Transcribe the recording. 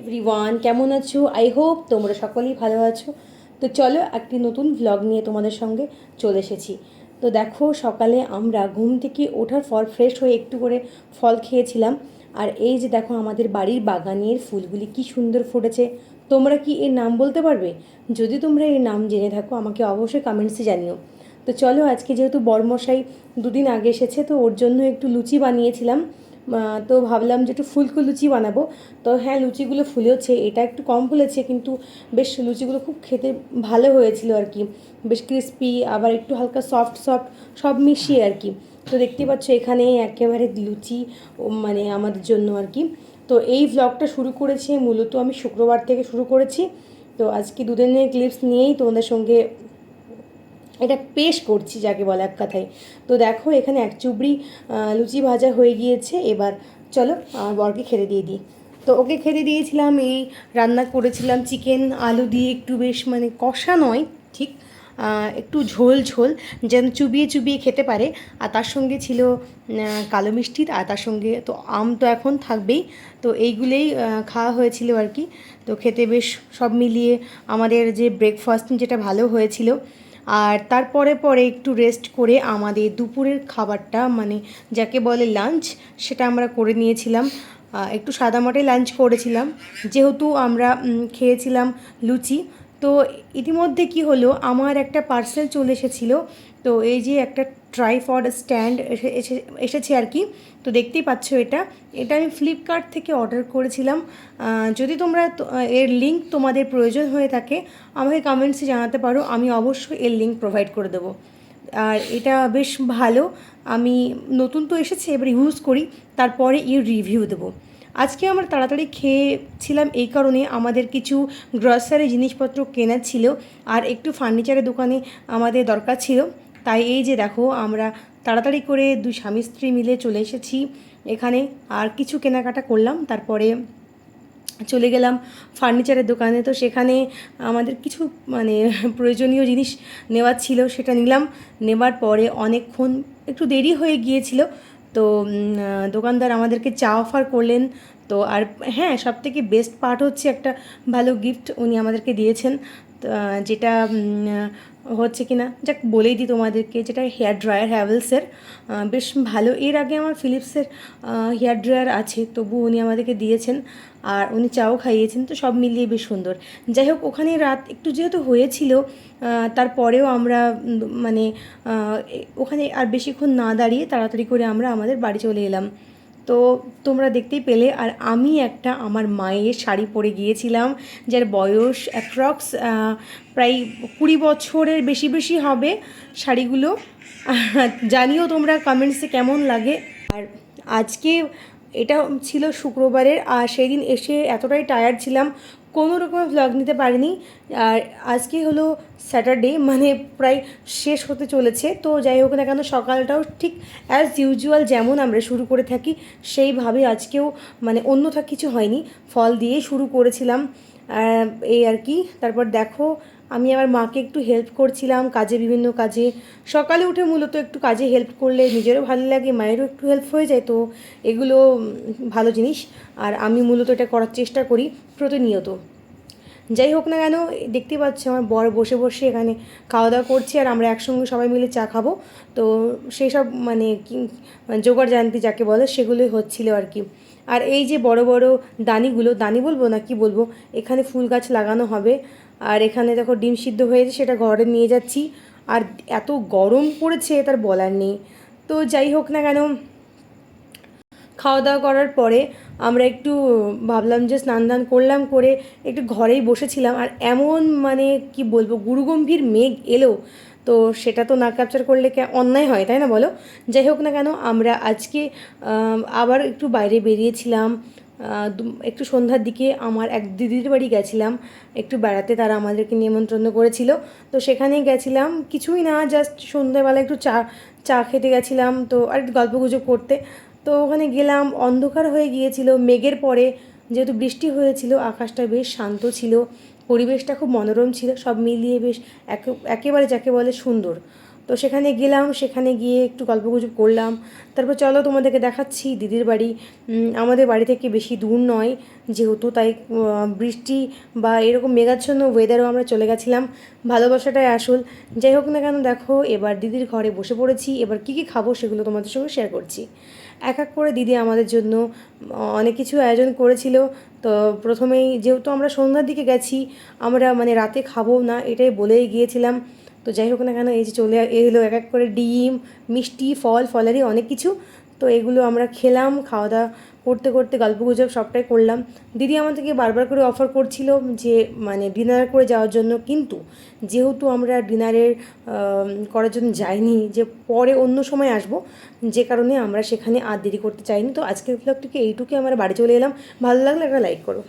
Everyone, কেমন আছো? I hope তোমরা সকলেই ভালো আছো। তো চলো একটি নতুন ভ্লগ নিয়ে তোমাদের সঙ্গে চলে এসেছি। তো দেখো, সকালে আমরা ঘুম থেকে ওঠার পর ফ্রেশ হয়ে একটু করে ফল খেয়েছিলাম। আর এই যে দেখো, আমাদের বাড়ির বাগানের ফুলগুলি কি সুন্দর ফুটেছে। তোমরা কি এর নাম বলতে পারবে? যদি তোমরা এর নাম জেনে থাকো আমাকে অবশ্যই কমেন্টসে জানিও। তো চলো, আজকে যেহেতু বড়মশাই দুদিন আগে এসেছে, তো ওর জন্য একটু লুচি বানিয়েছিলাম। তো ভাবলাম যে একটু ফুলকো লুচি বানাবো। তো হ্যাঁ, লুচিগুলো ফুলেওছে, এটা একটু কম ফুলেছে, কিন্তু বেশ লুচিগুলো খুব খেতে ভালো হয়েছিল আর কি। বেশ ক্রিস্পি, আবার একটু হালকা সফট সফট, সব মিশিয়ে আর কি। তো দেখতেই পাচ্ছ এখানে একেবারে লুচি মানে আমাদের জন্য আর কি। তো এই ভ্লগটা শুরু করেছি মূলত আমি শুক্রবার থেকে শুরু করেছি। তো আজকে দুদিনের ক্লিপস নিয়েই তোমাদের সঙ্গে এটা পেশ করছি, যাকে বলে এক কথায়। তো দেখো, এখানে এক চুবড়ি লুচি ভাজা হয়ে গিয়েছে। এবার চলো আমার বরকে খেতে দিয়ে দিই। তো ওকে খেতে দিয়েছিলাম, এই রান্না করেছিলাম চিকেন আলু দিয়ে, একটু বেশ মানে কষা নয় ঠিক, একটু ঝোল ঝোল, যেন চুবিয়ে চুবিয়ে খেতে পারে। আর তার সঙ্গে ছিল কালো মিষ্টি, আর তার সঙ্গে তো আম তো এখন থাকবেই। তো এইগুলোই খাওয়া হয়েছিল আর কি। তো খেতে বেশ সব মিলিয়ে আমাদের যে ব্রেকফাস্ট, যেটা ভালো হয়েছিল। আর তারপরে পরে একটু রেস্ট করে আমাদের দুপুরের খাবারটা, মানে যাকে বলে লাঞ্চ, সেটা আমরা করে নিয়েছিলাম। একটু সাদামাটাই লাঞ্চ করেছিলাম, যেহেতু আমরা খেয়েছিলাম লুচি। তো ইতিমধ্যে কি হলো, আমার একটা পার্সেল চলে এসেছিলো। তো এই যে একটা ট্রাইপড স্ট্যান্ড এসেছে আর কি। তো দেখতেই পাচ্ছ, এটা এটা আমি ফ্লিপকার্ট থেকে অর্ডার করেছিলাম। যদি তোমরা এর লিঙ্ক তোমাদের প্রয়োজন হয়ে থাকে আমাকে কমেন্টসে জানাতে পারো, আমি অবশ্যই এর লিঙ্ক প্রোভাইড করে দেবো। আর এটা বেশ ভালো। আমি নতুন তো এসেছে, এবার ইউজ করি, তারপরে এর রিভিউ দেবো। আজকে আমরা তাড়াতাড়ি খেয়েছিলাম এই কারণে, আমাদের কিছু গ্রসারি জিনিসপত্র কেনার ছিল, আর একটু ফার্নিচারের দোকানে আমাদের দরকার ছিল। তাই এই যে দেখো, আমরা তাড়াতাড়ি করে দুই স্বামী স্ত্রী মিলে চলে এসেছি এখানে। আর কিছু কেনাকাটা করলাম, তারপরে চলে গেলাম ফার্নিচারের দোকানে। তো সেখানে আমাদের কিছু মানে প্রয়োজনীয় জিনিস নেওয়ার ছিল, সেটা নিলাম। নেবার পরে অনেকক্ষণ একটু দেরি হয়ে গিয়েছিল। তো দোকানদার আমাদেরকে চা অফার করলেন। তো আর হ্যাঁ, সবথেকে বেস্ট পার্ট হচ্ছে একটা ভালো গিফট উনি আমাদেরকে দিয়েছেন। যেটা হচ্ছে কি না, যাক বলেই দিই তোমাদেরকে, যেটা হেয়ার ড্রায়ার হ্যাভেলসের। বেশ ভালো। এর আগে আমার ফিলিপসের হেয়ার ড্রায়ার আছে, তবু উনি আমাদেরকে দিয়েছেন, আর উনি চাও খাইয়েছেন। তো সব মিলিয়ে বেশ সুন্দর। যাই হোক, ওখানে রাত একটু যেহেতু হয়েছিল, তারপরেও আমরা মানে ওখানে আর বেশিক্ষণ না দাঁড়িয়ে তাড়াতাড়ি করে আমরা আমাদের বাড়ি চলে এলাম। তো তোমরা দেখতেই পেলে। আর আমি একটা আমার মায়ের শাড়ি পরে গিয়েছিলাম, যার বয়স অ্যাপ্রক্স প্রায় 20 বছরের বেশি বেশি হবে শাড়িগুলো। জানিও তোমরা কমেন্টসে কেমন লাগে। আর আজকে এটা ছিল শুক্রবারের, আর সেই দিন এসে এতটাই টায়ার্ড ছিলাম, কোনো রকম ভ্লগ নিতে পারিনি। আর আজকে হলো স্যাটারডে, মানে প্রায় শেষ হতে চলেছে। তো যাই হোক না কেন, সকালটাও ঠিক অ্যাজ ইউজুয়াল যেমন আমরা শুরু করে থাকি সেইভাবে আজকেও, মানে অন্যথা কিছু হয়নি, ফল দিয়েই শুরু করেছিলাম এই আর কি। তারপর দেখো, আমি আমার মাকে একটু হেল্প করছিলাম কাজে, বিভিন্ন কাজে। সকালে উঠে মূলত একটু কাজে হেল্প করলে নিজেরও ভালো লাগে, মায়েরও একটু হেল্প হয়ে যায়। তো এগুলো ভালো জিনিস, আর আমি মূলত এটা করার চেষ্টা করি প্রতিনিয়ত। যাই হোক না কেন, দেখতেই পাচ্ছি আমার বর বসে বসে এখানে খাওয়া দাওয়া করছে, আর আমরা একসঙ্গে সবাই মিলে চা খাবো। তো সেই সব মানে কি জোগাড় জানতি যাকে বলে, সেগুলোই হচ্ছিল আর কি। আর এই যে বড় বড় দানিগুলো, দানি বলবো না কি বলবো, এখানে ফুল গাছ লাগানো হবে। আর এখানে দেখো ডিম সিদ্ধ হয়েছে, সেটা ঘরে নিয়ে যাচ্ছি। আর এত গরম পড়েছে তার বলার নেই। তো যাই হোক না কেন, খাওয়া দাওয়া করার পরে আমরা একটু ভাবলাম যে স্নান দান করলাম, করে একটু ঘরেই বসেছিলাম। আর এমন মানে কি বলবো, গুরুগম্ভীর মেঘ এলো, তো সেটা তো না ক্যাপচার করলে অন্যায় হয়, তাই না বলো? যাই হোক না কেন, আমরা আজকে আবার একটু বাইরে বেরিয়েছিলাম। একটু সন্ধ্যার দিকে আমার এক দিদির বাড়ি গেছিলাম একটু বেড়াতে, তারা আমাদেরকে নিমন্ত্রণ করেছিল। তো সেখানে গেছিলাম, কিছুই না, জাস্ট সন্ধ্যাবেলা একটু চা চা খেতে গেছিলাম, তো আর একটু গল্পগুজব করতে। তো ওখানে গেলাম, অন্ধকার হয়ে গিয়েছিল মেঘের পরে, যেহেতু বৃষ্টি হয়েছিল, আকাশটা বেশ শান্ত ছিল, পরিবেশটা খুব মনোরম ছিল, সব মিলিয়ে বেশ একেবারে যাকে বলে সুন্দর। তো সেখানে গেলাম, সেখানে গিয়ে একটু গল্পগুজব করলাম। তারপর চলো তোমাদেরকে দেখাচ্ছি দিদির বাড়ি। আমাদের বাড়ি থেকে বেশি দূর নয় যেহেতু, তাই বৃষ্টি বা এরকম মেঘাচ্ছন্ন ওয়েদারও আমরা চলে গেছিলাম। ভালোবাসাটাই আসল। যাই হোক না কেন, দেখো এবার দিদির ঘরে বসে পড়েছি। এবার কী কী খাবো সেগুলো তোমাদের সঙ্গে শেয়ার করছি। এক এক করে দিদি আমাদের জন্য অনেক কিছু আয়োজন করেছিল। তো প্রথমেই যেহেতু আমরা সন্ধ্যার দিকে গেছি, আমরা মানে রাতে খাবো না এটাই বলেই গিয়েছিলাম। তো যাই হোক না কেন, এই যে চলে এলো এক এক করে ডিম, মিষ্টি, ফলারি অনেক কিছু। তো এগুলো আমরা খেলাম, খাওয়া দাওয়া করতে করতে গল্পগুজব সবটাই করলাম। দিদি আমাদেরকে বারবার করে অফার করছিল যে মানে ডিনার করে যাওয়ার জন্য, কিন্তু যেহেতু আমরা ডিনারের করার জন্য যাইনি, যে পরে অন্য সময় আসব, যে কারণে আমরা সেখানে আর দেরি করতে চাইনি। তো আজকের ব্লগটিকে এইটুকুই, আমরা বাড়ি চলে এলাম। ভালো লাগলে একটা লাইক করো।